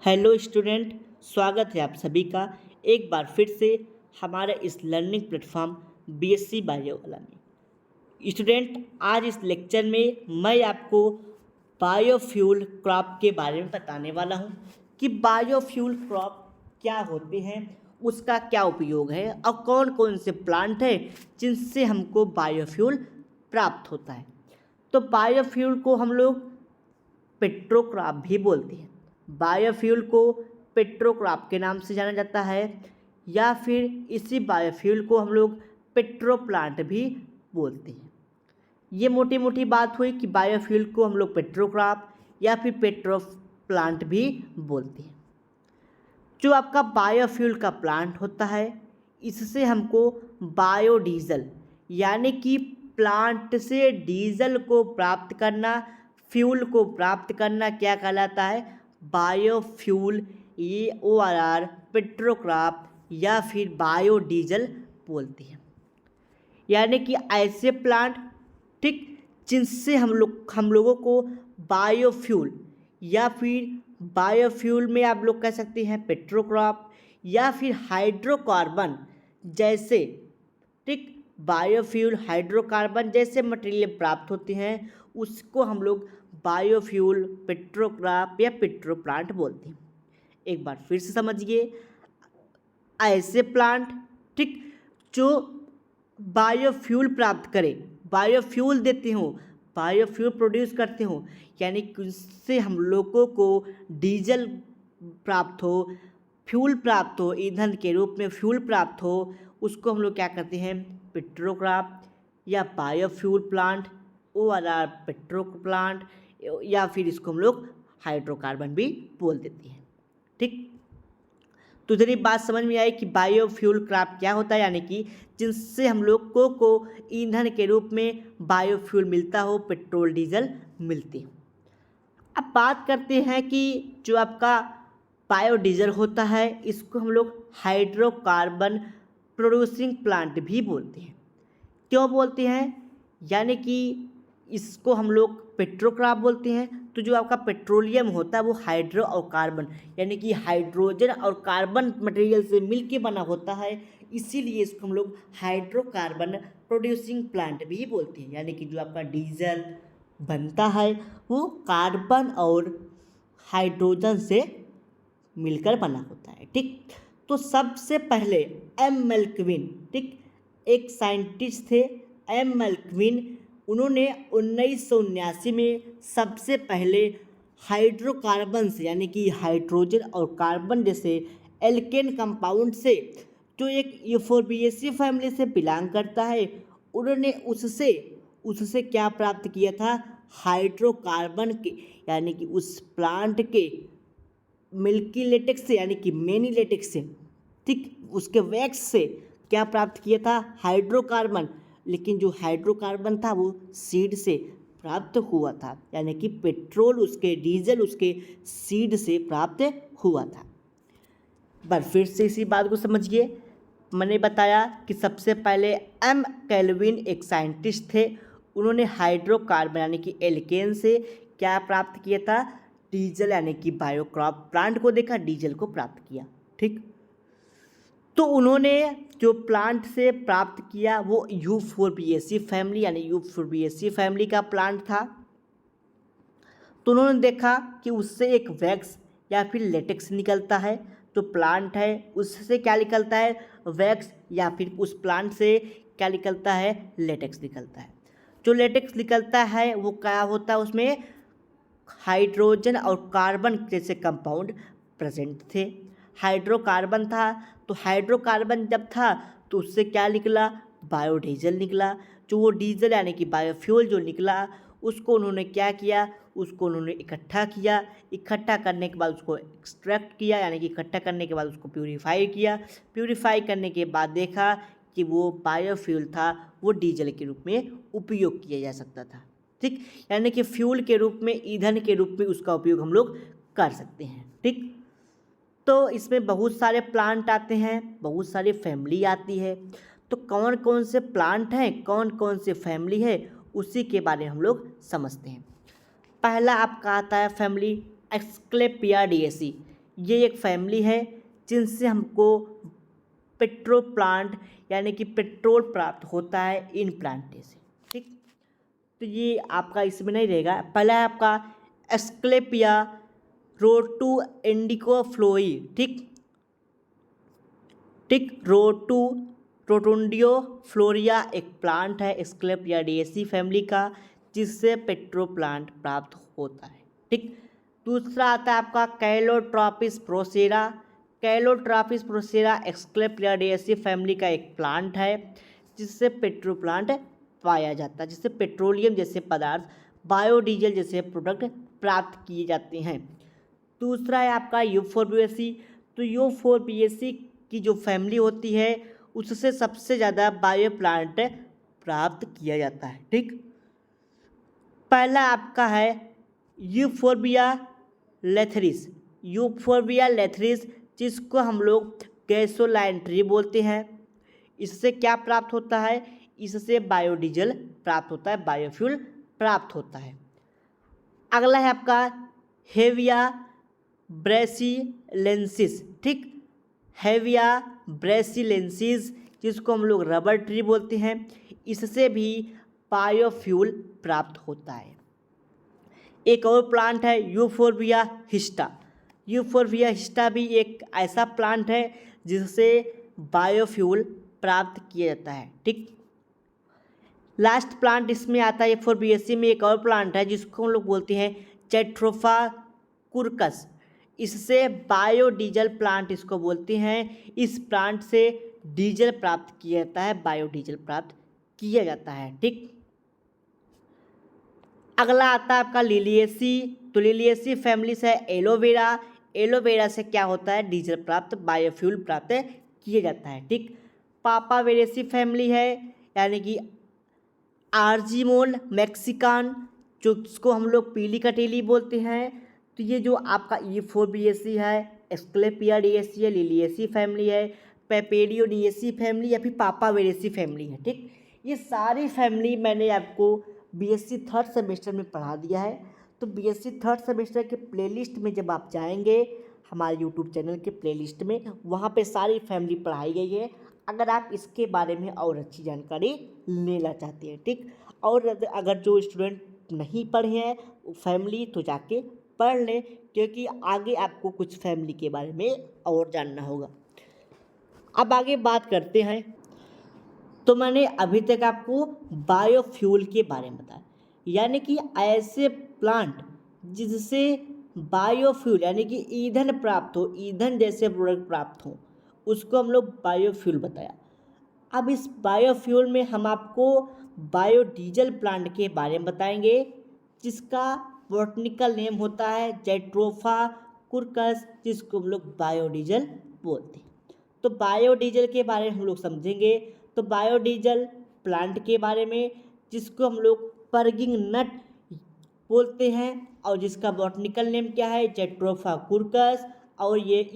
Hello student, स्वागत है आप सभी का एक बार फिर से हमारे इस लर्निंग प्लेटफॉर्म बीएससी बायो वाला में। स्टूडेंट, आज इस लेक्चर में मैं आपको बायोफ्यूल क्रॉप के बारे में बताने वाला हूं कि बायोफ्यूल क्रॉप क्या होते हैं, उसका क्या उपयोग है और कौन कौन से प्लांट है जिनसे हमको बायोफ्यूल प्राप्त होता है। तो बायोफ्यूल को हम लोग पेट्रोक्रॉप भी बोलते हैं। बायोफ्यूल को पेट्रोक्रॉप के नाम से जाना जाता है या फिर इसी बायोफ्यूल को हम लोग पेट्रो प्लांट भी बोलते हैं। ये मोटी मोटी बात हुई कि बायोफ्यूल को हम लोग पेट्रोक्रॉप या फिर पेट्रो प्लांट भी बोलते हैं। जो आपका बायोफ्यूल का प्लांट होता है, इससे हमको बायोडीजल यानी कि प्लांट से डीजल को प्राप्त करना, फ्यूल को प्राप्त करना क्या कहलाता है? बायोफ्यूल, ORR, पेट्रोक्रॉप या फिर बायोडीजल बोलते हैं। यानी कि ऐसे प्लांट, ठीक, जिनसे हम लोगों को बायोफ्यूल या फिर बायोफ्यूल में आप लोग कह सकते हैं पेट्रोक्रॉप या फिर हाइड्रोकार्बन जैसे, ठीक, बायोफ्यूल हाइड्रोकार्बन जैसे मटेरियल प्राप्त होते हैं, उसको हम लोग बायोफ्यूल, पेट्रोक्रॉप या पेट्रो प्लांट बोलते हैं। एक बार फिर से समझिए, ऐसे प्लांट, ठीक, जो बायोफ्यूल प्राप्त करें, बायोफ्यूल देते हो, बायोफ्यूल प्रोड्यूस करते हो, यानी कि उससे हम लोगों को डीजल प्राप्त हो, फ्यूल प्राप्त हो, ईंधन के रूप में फ्यूल प्राप्त हो, उसको हम लोग क्या करते हैं? पेट्रोक्रॉप या biofuel plant, ORR petro plant, या फिर इसको हम लोग हाइड्रोकार्बन भी बोल देते हैं। ठीक, तो इधर ये बात समझ में आई कि बायोफ्यूल क्रॉप क्या होता है, यानी कि जिनसे हम लोग को ईंधन के रूप में बायोफ्यूल मिलता हो, पेट्रोल डीजल मिलती हो। अब बात करते हैं कि जो आपका बायोडीजल होता है, इसको हम लोग हाइड्रोकार्बन प्रोड्यूसिंग प्लांट भी बोलते हैं। क्यों बोलते हैं? यानी कि इसको हम लोग पेट्रोक्रॉप बोलते हैं, तो जो आपका पेट्रोलियम होता है वो हाइड्रो और कार्बन यानी कि हाइड्रोजन और कार्बन मटेरियल से मिलके बना होता है, इसीलिए इसको हम लोग हाइड्रोकार्बन प्रोड्यूसिंग प्लांट भी बोलते हैं। यानी कि जो आपका डीजल बनता है वो कार्बन और हाइड्रोजन से मिलकर बना होता है। ठीक, तो सबसे पहले एम मेल्कविन, ठीक, एक साइंटिस्ट थे एम मेल्कविन, उन्होंने 1979 में सबसे पहले हाइड्रोकार्बन से यानी कि हाइड्रोजन और कार्बन जैसे एल्केन कंपाउंड से, जो एक यूफोर्बिएसी फैमिली से बिलोंग करता है, उन्होंने उससे क्या प्राप्त किया था? हाइड्रोकार्बन के, यानी कि उस प्लांट के मिल्की लेटेक्स से यानी कि मेनी लेटेक्स से, ठीक, उसके वैक्स से क्या प्राप्त किया था? हाइड्रोकार्बन। लेकिन जो हाइड्रोकार्बन था वो सीड से प्राप्त हुआ था, यानी कि पेट्रोल उसके, डीजल उसके सीड से प्राप्त हुआ था। पर फिर से इसी बात को समझिए, मैंने बताया कि सबसे पहले एम केल्विन एक साइंटिस्ट थे, उन्होंने हाइड्रोकार्बन यानी कि एल्केन से क्या प्राप्त किया था? डीजल, यानी कि बायोक्रॉप प्लांट को देखा, डीजल को प्राप्त किया। ठीक, तो उन्होंने जो प्लांट से प्राप्त किया वो यूफोर्बिएसी फैमिली यानी यूफोर्बिएसी फैमिली का प्लांट था। तो उन्होंने देखा कि उससे एक वैक्स या फिर लेटेक्स निकलता है, जो प्लांट है उससे क्या निकलता है? वैक्स, या फिर उस प्लांट से क्या निकलता है? लेटेक्स निकलता है। जो लेटेक्स निकलता है वो क्या होता है? उसमें हाइड्रोजन और कार्बन जैसे कंपाउंड प्रेजेंट थे। हाइड्रोकार्बन था, तो हाइड्रोकार्बन जब था तो उससे क्या निकला? बायोडीजल निकला। जो वो डीजल यानी कि बायोफ्यूल जो निकला, उसको उन्होंने क्या किया? उसको उन्होंने इकट्ठा किया। इकट्ठा करने के बाद उसको एक्सट्रैक्ट किया, यानी कि इकट्ठा करने के बाद उसको प्यूरीफाई किया। प्यूरीफाई करने के बाद देखा कि वो बायोफ्यूल था, वो डीजल के रूप में उपयोग किया जा सकता था। ठीक, यानी कि फ्यूल के रूप में, ईंधन के रूप में उसका उपयोग हम लोग कर सकते हैं। ठीक, तो इसमें बहुत सारे प्लांट आते हैं, बहुत सारी फैमिली आती है। तो कौन कौन से प्लांट हैं, कौन कौन से फैमिली है, उसी के बारे में हम लोग समझते हैं। पहला आपका आता है फैमिली एक्सक्लेपियाडिएसी, ये एक फैमिली है जिनसे हमको पेट्रो प्लांट यानी कि पेट्रोल प्राप्त होता है इन प्लांटे से। ठीक, तो ये आपका इसमें नहीं रहेगा। पहला है आपका एस्क्लेपिया रोटू इंडिको फ्लोई। ठीक ठीक, रोटुंडियो फ्लोरिया एक प्लांट है एस्क्लेपियाडिएसी फैमिली का, जिससे पेट्रो प्लांट प्राप्त होता है। ठीक, दूसरा आता है आपका कैलोट्रॉपिस प्रोसेरा। कैलोट्रॉपिस प्रोसेरा एस्क्लेपियाडिएसी फैमिली का एक प्लांट है जिससे पेट्रो प्लांट पाया जाता है, जिससे पेट्रोलियम जैसे पदार्थ, बायोडीजल जैसे प्रोडक्ट प्राप्त किए जाते हैं। दूसरा है आपका यूफोर्बिएसी। तो यूफोर्बिएसी की जो फैमिली होती है उससे सबसे ज़्यादा बायो प्लांट प्राप्त किया जाता है। ठीक, पहला आपका है यूफोर्बिया लेथरिस। यूफोर्बिया लेथरिस जिसको हम लोग गैसोलाइन ट्री बोलते हैं। इससे क्या प्राप्त होता है? इससे बायोडीजल प्राप्त होता है, बायोफ्यूल प्राप्त होता है। अगला है आपका हेविया ब्रेसिलेंसिस। ठीक, हेविया ब्रेसिलेंसिस जिसको हम लोग रबर ट्री बोलते हैं, इससे भी बायोफ्यूल प्राप्त होता है। एक और प्लांट है यूफोर्बिया हिस्टा। यूफोर्बिया हिस्टा भी एक ऐसा प्लांट है जिससे बायोफ्यूल प्राप्त किया जाता है। ठीक, लास्ट प्लांट इसमें आता है यूफोर्बिएसी में एक और प्लांट है जिसको हम लोग बोलते हैं जेट्रोफा कुरकस। इससे बायोडीजल प्लांट इसको बोलते हैं। इस प्लांट से डीजल प्राप्त किया जाता है, बायोडीजल प्राप्त किया जाता है। ठीक, अगला आता है आपका लिलिएसी। तो लिलिएसी फैमिली से एलोवेरा। एलोवेरा से क्या होता है? डीजल प्राप्त, बायोफ्यूल प्राप्त किया जाता है। ठीक, पापावेरेसी फैमिली है यानी कि आर्जिमोल मैक्सिकान, जो जिसको हम लोग पीली कटेली बोलते हैं। तो ये जो आपका यूफोर्बिएसी है, एस्क्लेपियाडिएसी है, लिलिएसी फैमिली है, पेपेडियोडिएसी फैमिली या फिर पापावेरेसी फैमिली है। ठीक, ये सारी फैमिली मैंने आपको बीएससी थर्ड सेमेस्टर में पढ़ा दिया है। तो बीएससी थर्ड सेमेस्टर के प्लेलिस्ट में जब आप जाएंगे हमारे यूट्यूब चैनल के प्लेलिस्ट में, वहाँ पे सारी फैमिली पढ़ाई गई है, अगर आप इसके बारे में और अच्छी जानकारी लेना चाहते हैं। ठीक, और अगर जो स्टूडेंट नहीं पढ़े हैं फैमिली तो जाके पढ़ लें, क्योंकि आगे आपको कुछ फैमिली के बारे में और जानना होगा। अब आगे बात करते हैं। तो मैंने अभी तक आपको बायोफ्यूल के बारे में बताया, यानी कि ऐसे प्लांट जिससे बायोफ्यूल यानी कि ईंधन प्राप्त हो, ईंधन जैसे प्रोडक्ट प्राप्त हो, उसको हम लोग बायोफ्यूल बताया। अब इस बायोफ्यूल में हम आपको बायोडीजल प्लांट के बारे में बताएंगे, जिसका बॉटनिकल नेम होता है जेट्रोफा कुरकस, जिसको हम लोग बायोडीजल बोलते हैं। तो बायोडीजल के बारे में हम लोग समझेंगे। तो बायोडीजल प्लांट के बारे में, जिसको हम लोग पर्गिंग नट बोलते हैं और जिसका बॉटनिकल नेम क्या है? जेट्रोफा कुरकस, और ये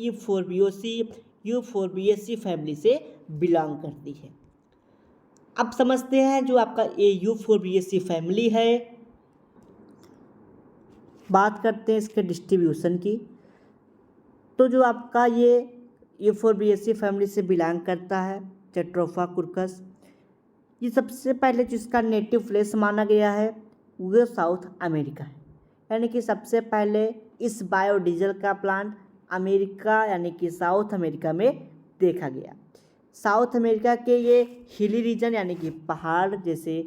यूफोर्बिएसी फैमिली से बिलोंग करती है। अब समझते हैं जो आपका ये यूफोर्बिएसी फैमिली है, बात करते हैं इसके डिस्ट्रीब्यूशन की। तो जो आपका ये यूफोर्बिएसी फैमिली से बिलोंग करता है जेट्रोफा कुरकस, ये सबसे पहले जिसका नेटिव प्लेस माना गया है वो साउथ अमेरिका है। यानी कि सबसे पहले इस बायोडीजल का प्लांट अमेरिका यानी कि साउथ अमेरिका में देखा गया। साउथ अमेरिका के ये हिली रीजन यानी कि पहाड़ जैसे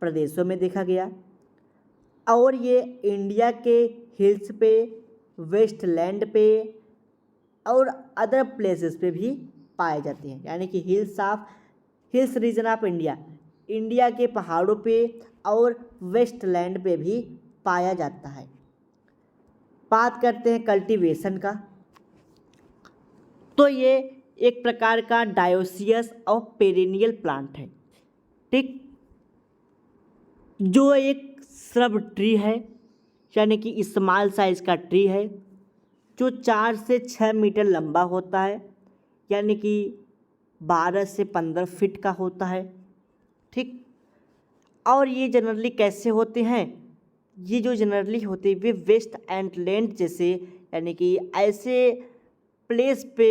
प्रदेशों में देखा गया, और ये इंडिया के हिल्स पे, वेस्टलैंड पे और अदर प्लेसेस पे भी पाए जाते हैं। यानी कि hills region of India, India के पहाड़ों पे और वेस्टलैंड पे भी पाया जाता है। बात करते हैं कल्टीवेशन का। तो ये एक प्रकार का डायोसियस और पेरिनियल प्लांट है। ठीक, जो एक श्रब ट्री है, यानी कि स्मॉल साइज का ट्री है, जो 4 से 6 मीटर लंबा होता है, यानी कि 12 से 15 फीट का होता है। ठीक, और ये जनरली कैसे होते हैं? ये जो जनरली होते हैं वे वेस्ट एंड लैंड जैसे यानी कि ऐसे प्लेस पे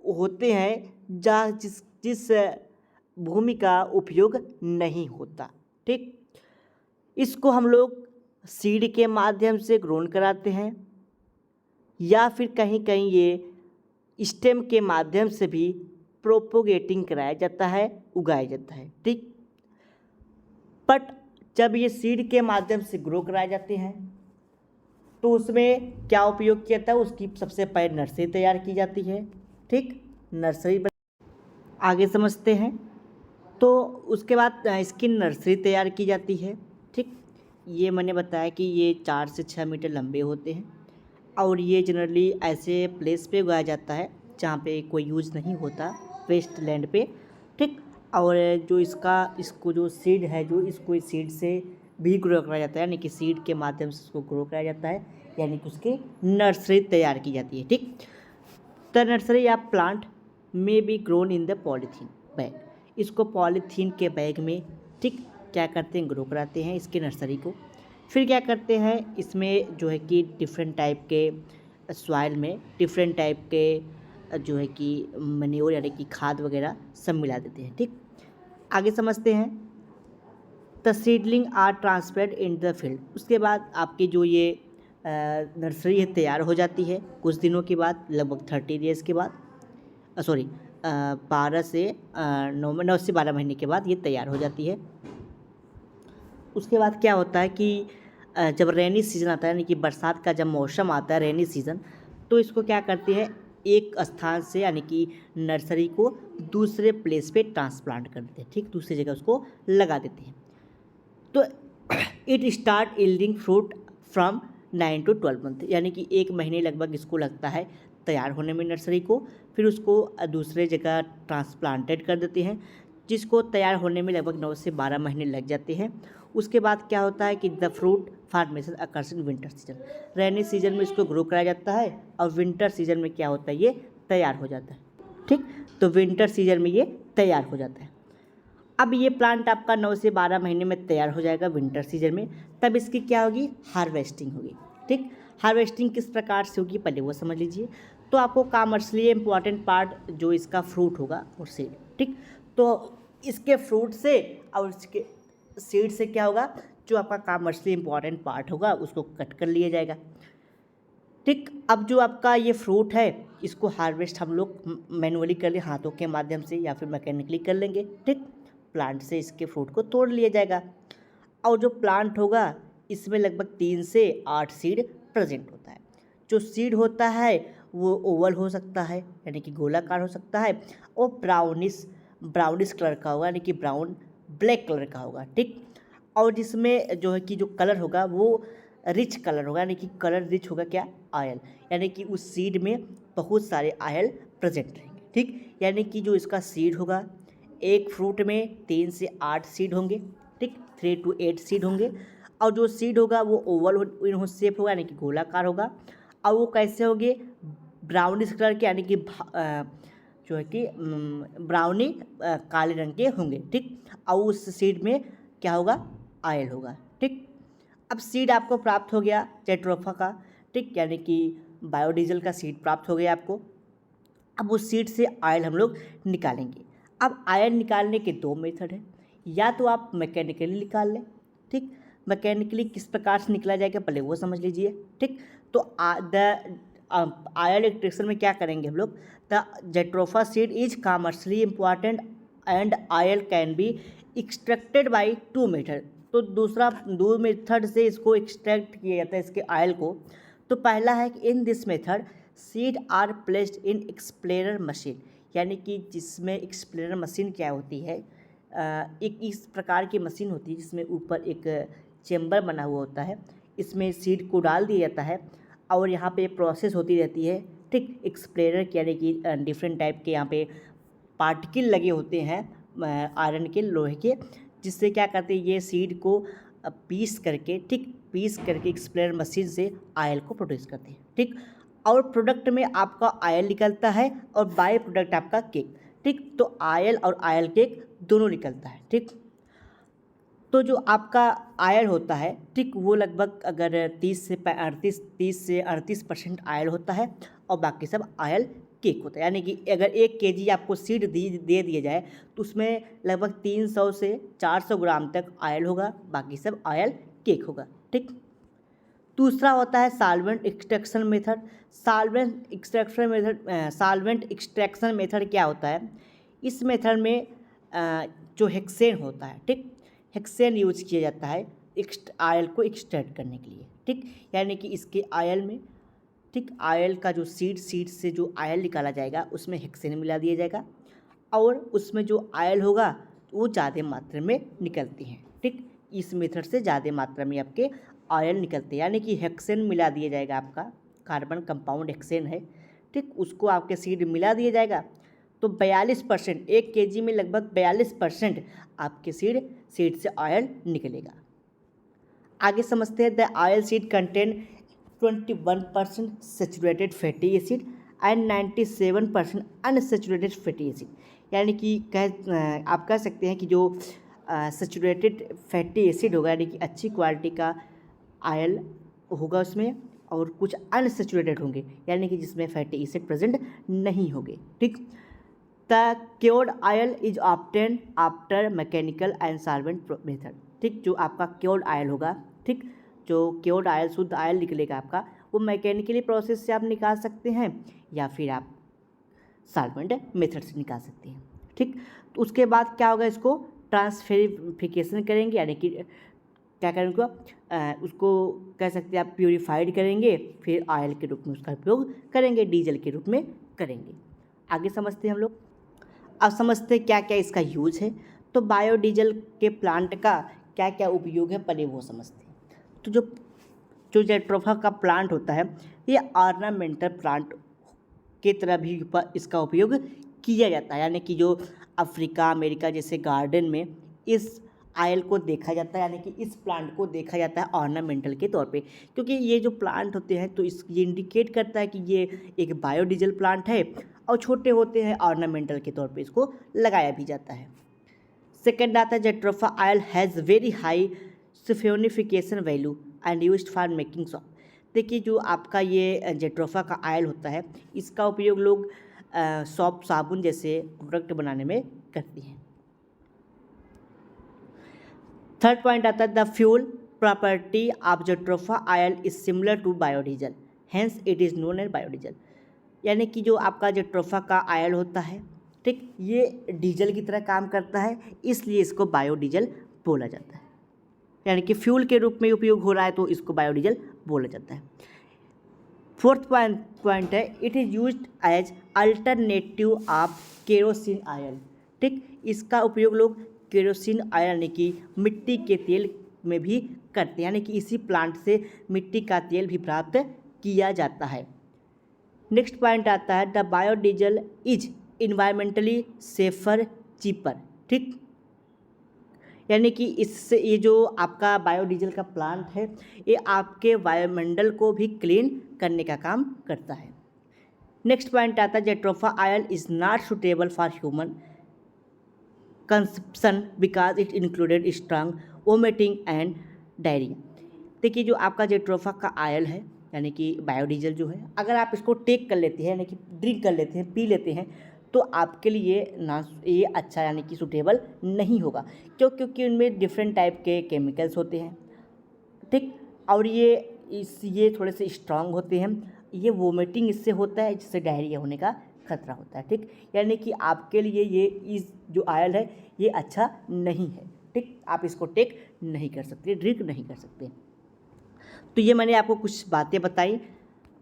होते हैं जहाँ जिस भूमि का उपयोग नहीं होता। ठीक, इसको हम लोग सीड के माध्यम से ग्रोन कराते हैं या फिर कहीं कहीं ये स्टेम के माध्यम से भी प्रोपोगेटिंग कराया जाता है, उगाया जाता है। ठीक, बट जब ये सीड के माध्यम से ग्रो कराए जाते हैं तो उसमें क्या उपयोग किया जाता है, उसकी सबसे पहले नर्सरी तैयार की जाती है। ठीक, नर्सरी आगे समझते हैं। तो उसके बाद इसकी नर्सरी तैयार की जाती है। ठीक, ये मैंने बताया कि ये 4 से 6 मीटर लंबे होते हैं और ये जनरली ऐसे प्लेस पे उगाया जाता है जहाँ पे कोई यूज़ नहीं होता, वेस्ट लैंड पे। ठीक, और जो इसको जो सीड है, जो इसको सीड से भी ग्रो कराया जाता है, यानी कि सीड के माध्यम से उसको ग्रो कराया जाता है, यानी कि उसकी नर्सरी तैयार की जाती है। ठीक, द नर्सरी या प्लांट में B grown in the polythene bag. इसको पॉलीथीन के बैग में ठीक क्या करते हैं, ग्रो कराते हैं इसकी नर्सरी को। फिर क्या करते हैं, इसमें जो है कि डिफरेंट टाइप के सॉइल में डिफरेंट टाइप के जो है कि मैन्योर यानी कि खाद वगैरह सब मिला देते हैं। ठीक, आगे समझते हैं। The seedling are transplant in the field. उसके बाद आपकी जो ये नर्सरी है तैयार हो जाती है कुछ दिनों के बाद, लगभग 30 डेज़ के बाद, 12 से 9 से 12 महीने के बाद ये तैयार हो जाती है। उसके बाद क्या होता है कि जब रेनी सीज़न आता है, यानी कि बरसात का जब मौसम आता है, रेनी सीज़न, तो इसको क्या करते हैं, एक स्थान से यानी कि नर्सरी को दूसरे प्लेस पे ट्रांसप्लांट कर देते हैं। ठीक, दूसरी जगह उसको लगा देते हैं। तो it start yielding fruit from 9 to 12 month, यानी कि 1 महीने लगभग इसको लगता है तैयार होने में नर्सरी को। फिर उसको दूसरे जगह ट्रांसप्लांटेड कर देते हैं, जिसको तैयार होने में लगभग 9 से 12 महीने लग जाते हैं। उसके बाद क्या होता है कि the fruit formation occurs in winter season. Rainy season में इसको ग्रो कराया जाता है और विंटर सीजन में क्या होता है, ये तैयार हो जाता है। ठीक, तो विंटर सीजन में ये तैयार हो जाता है। अब ये प्लांट आपका 9 से 12 महीने में तैयार हो जाएगा विंटर सीजन में। तब इसकी क्या होगी, हार्वेस्टिंग होगी। ठीक, हार्वेस्टिंग किस प्रकार से होगी पहले वो समझ लीजिए। तो आपको कॉमर्शियली इम्पॉर्टेंट पार्ट जो इसका फ्रूट होगा और सीड। ठीक, तो इसके फ्रूट से और इसके सीड से क्या होगा, जो आपका कॉमर्शियली इम्पॉर्टेंट पार्ट होगा उसको कट कर लिया जाएगा। ठीक, अब जो आपका ये फ्रूट है इसको हार्वेस्ट हम लोग मैनुअली कर ले, हाथों के माध्यम से या फिर मैकेनिकली कर लेंगे। ठीक, प्लांट से इसके फ्रूट को तोड़ लिया जाएगा और जो प्लांट होगा इसमें लगभग 3 से 8 सीड प्रेजेंट होता है। जो सीड होता है वो ओवल हो सकता है, यानी कि गोलाकार हो सकता है, और ब्राउनिश कलर का होगा, यानी कि ब्राउन ब्लैक कलर का होगा। ठीक, और जिसमें जो है कि जो कलर होगा वो रिच कलर होगा, यानी कि कलर रिच होगा क्या, आयल, यानी कि उस सीड में बहुत सारे आयल प्रेजेंट रहेंगे। ठीक, यानी कि जो इसका सीड होगा, एक फ्रूट में 3 से 8 सीड होंगे। ठीक, 3 to 8 सीड होंगे और जो सीड होगा वो ओवल इन शेप होगा, यानी कि गोलाकार होगा। और वो कैसे होंगे, ब्राउनिश कलर के, यानी कि जो है कि ब्राउनी काले रंग के होंगे। ठीक, और उस सीड में क्या होगा, आयल होगा। ठीक, अब सीड आपको प्राप्त हो गया जेट्रोफा का। ठीक, यानी कि बायोडीजल का सीड प्राप्त हो गया आपको। अब उस सीड से आयल हम लोग निकालेंगे। अब आयल निकालने के 2 मेथड हैं, या तो आप मैकेनिकली निकाल लें। ठीक, मैकेनिकली किस प्रकार से निकला जाएगा पहले वो समझ लीजिए। ठीक, तो आयल एक्सट्रैक्शन में क्या करेंगे हम लोग, the jatropha seed is commercially important and oil can be extracted by 2 method. तो दूसरा 2 मेथड से इसको एक्सट्रैक्ट किया जाता है इसके आयल को। तो पहला है कि in this method seed are placed in explainer machine, यानी कि जिसमें एक्सप्लेनर मशीन क्या होती है, एक इस प्रकार की मशीन होती है जिसमें ऊपर एक चेम्बर बना हुआ होता है, इसमें सीड को डाल दिया जाता है और यहाँ पे प्रोसेस होती रहती है। ठीक, एक्सप्लेनर की, यानी कि डिफरेंट टाइप के यहाँ पे पार्टिकल लगे होते हैं आयरन के, लोहे के, जिससे क्या करते हैं ये सीड को पीस करके एक्सप्लेनर मशीन से आयल को प्रोड्यूस करते हैं। ठीक, और प्रोडक्ट में आपका आयल निकलता है और बाय प्रोडक्ट आपका केक। ठीक, तो आयल और आयल केक दोनों निकलता है। ठीक, तो जो आपका आयल होता है, ठीक, वो लगभग अगर 30 से 38% आयल होता है और बाकी सब आयल केक होता है। यानी कि अगर 1 kg आपको सीड दे दिया जाए तो उसमें लगभग 300 से 400 ग्राम तक आयल होगा, बाकी सब आयल केक होगा। ठीक, दूसरा होता है solvent extraction method. Solvent extraction method क्या होता है? इस मेथड में जो हेक्सेन होता है, ठीक, हेक्सेन यूज किया जाता है आयल को एक्सट्रैक्ट करने के लिए। ठीक, यानी कि इसके आयल में, ठीक, आयल का जो सीड से जो आयल निकाला जाएगा उसमें हेक्सेन मिला दिया जाएगा और उसमें जो आयल होगा वो ज़्यादा मात्रा में निकलती हैं। ठीक, इस मेथड से ज़्यादा मात्रा में आपके आयल निकलते हैं, यानी कि हेक्सेन मिला दिया जाएगा, आपका कार्बन कंपाउंड हेक्सेन है, ठीक, उसको आपके सीड मिला दिया जाएगा तो 42%, 1 kg में लगभग 42% आपके सीड से आयल निकलेगा। आगे समझते हैं, the aisle seed contain 21% saturated fatty acid and 97% unsaturated fatty acid. यानी कि आप कह सकते हैं कि जो सेचुरेटेड फैटी एसिड होगा, यानी कि अच्छी क्वालिटी का आयल होगा उसमें, और कुछ अनसेचुरेटेड होंगे यानी कि जिसमें फैटी एसिड प्रेजेंट नहीं होंगे। ठीक, the cured oil is obtain after mechanical and solvent method. ठीक, जो आपका क्योर्ड आयल होगा, ठीक, जो क्योर्ड आयल, शुद्ध आयल निकलेगा आपका, वो मैकेनिकली प्रोसेस से आप निकाल सकते हैं या फिर आप सॉल्वेंट मेथड से निकाल सकते हैं। ठीक, तो उसके बाद क्या होगा, इसको ट्रांसफेरिफिकेशन करेंगे, यानी कि क्या करेंगे, उसको कह सकते हैं आप प्यूरिफाइड करेंगे, फिर ऑयल के रूप में उसका उपयोग करेंगे, डीजल के रूप में करेंगे। आगे समझते हैं हम लोग। अब समझते हैं क्या क्या इसका यूज है। तो बायोडीजल के प्लांट का क्या क्या उपयोग है, पहले वो समझते हैं। तो जो जेट्रोफा का प्लांट होता है, ये ऑर्नामेंटल प्लांट की तरह भी इसका उपयोग किया जाता है, यानी कि जो अफ्रीका, अमेरिका जैसे गार्डन में इस आयल को देखा जाता है, यानी कि इस प्लांट को देखा जाता है ऑर्नामेंटल के तौर पे, क्योंकि ये जो प्लांट होते हैं तो ये इंडिकेट करता है कि ये एक बायोडीजल प्लांट है, और छोटे होते हैं ऑर्नामेंटल के तौर पे इसको लगाया भी जाता है। सेकेंड आता है, jatropha oil has very high saponification value and used for making soap. देखिए, जो आपका ये जेट्रोफा का आयल होता है, इसका उपयोग लोग सॉप, साबुन जैसे प्रोडक्ट बनाने में करते हैं। थर्ड पॉइंट आता है, the fuel property of jatropha oil is similar to biodiesel, hence it is known as biodiesel. यानी कि जो आपका जेट्रोफा का आयल होता है, ठीक, ये डीजल की तरह काम करता है, इसलिए इसको बायोडीजल बोला जाता है। यानी कि फ्यूल के रूप में उपयोग हो रहा है तो इसको बायोडीजल बोला जाता है। फोर्थ पॉइंट है, it is used as alternative of kerosene oil. ठीक, इसका उपयोग लोग केरोसिन आयल यानी कि मिट्टी के तेल में भी करते हैं, यानी कि इसी प्लांट से मिट्टी का तेल भी प्राप्त किया जाता है। नेक्स्ट पॉइंट आता है, the biodiesel is environmentally safer, cheaper. ठीक, यानी कि इससे ये जो आपका बायोडीजल का प्लांट है, ये आपके वायुमंडल को भी क्लीन करने का काम करता है। नेक्स्ट पॉइंट आता है, jatropha oil is not suitable for human consumption because it included strong vomiting and diarrhoea. देखिए, जो आपका जेट्रोफा का आयल है, यानी कि बायोडीजल जो है, अगर आप इसको टेक कर लेते हैं, यानी कि ड्रिंक कर लेते हैं, पी लेते हैं, तो आपके लिए ये अच्छा यानी कि सूटेबल नहीं होगा। क्योंकि उनमें डिफरेंट टाइप के केमिकल्स होते हैं। ठीक, और ये थोड़े से स्ट्रांग होते हैं, ये वोमिटिंग इससे होता है, जिससे डायरिया होने का खतरा होता है। ठीक, यानी कि आपके लिए ये जो आयल है ये अच्छा नहीं है। ठीक, आप इसको टेक नहीं कर सकते, ड्रिंक नहीं कर सकते। तो ये मैंने आपको कुछ बातें बताई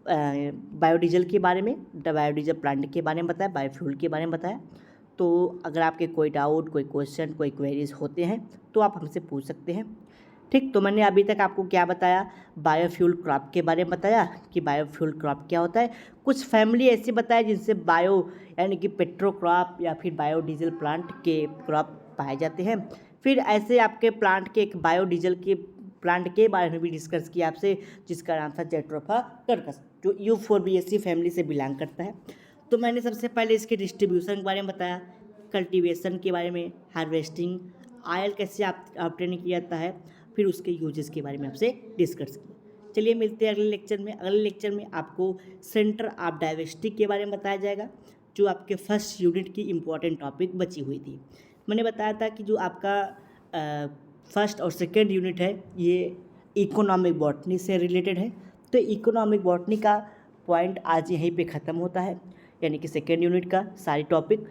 बायोडीजल के बारे में, बायोडीजल प्लांट के बारे में बताया, बायोफ्यूल के बारे में बताया। तो अगर आपके कोई डाउट, कोई क्वेश्चन, कोई क्वेरीज होते हैं तो आप हमसे पूछ सकते हैं। ठीक, तो मैंने अभी तक आपको क्या बताया, बायोफ्यूल क्रॉप के बारे में बताया कि बायोफ्यूल क्रॉप क्या होता है। कुछ फैमिली ऐसे बताए जिनसे बायो यानी कि पेट्रो क्रॉप या फिर बायोडीजल प्लांट के क्रॉप पाए जाते हैं। फिर ऐसे आपके प्लांट के एक बायोडीजल के प्लांट के बारे में भी डिस्कस किया आपसे, जिसका नाम था जेट्रोफा कर्कस, जो यूफोर्बिएसी फैमिली से बिलोंग करता है। तो मैंने सबसे पहले इसके डिस्ट्रीब्यूशन के बारे में बताया, कल्टीवेशन के बारे में, हार्वेस्टिंग आयल कैसे ऑब्टेन किया जाता है, फिर उसके यूजेस के बारे में आपसे डिस्कस किया। चलिए मिलते हैं अगले लेक्चर में। अगले लेक्चर में आपको सेंटर ऑफ डाइवर्सिटी के बारे में बताया जाएगा, जो आपके फर्स्ट यूनिट की इम्पोर्टेंट टॉपिक बची हुई थी। मैंने बताया था कि जो आपका फर्स्ट और सेकेंड यूनिट है ये इकोनॉमिक बॉटनी से रिलेटेड है, तो इकोनॉमिक बॉटनी का पॉइंट आज यहीं पे ख़त्म होता है, यानी कि सेकेंड यूनिट का सारी टॉपिक।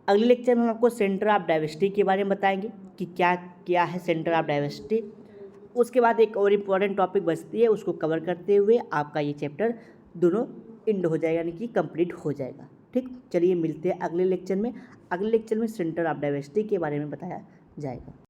अगले लेक्चर में हम आपको सेंटर ऑफ डाइवर्सिटी के बारे में बताएंगे कि क्या क्या है सेंटर ऑफ डाइवर्सिटी। उसके बाद एक और इम्पॉर्टेंट टॉपिक बचती है, उसको कवर करते हुए आपका ये चैप्टर दोनों एंड हो जाएगा, यानी कि कंप्लीट हो जाएगा। ठीक, चलिए मिलते हैं अगले लेक्चर में। अगले लेक्चर में सेंटर ऑफ डाइवर्सिटी के बारे में बताया जाएगा।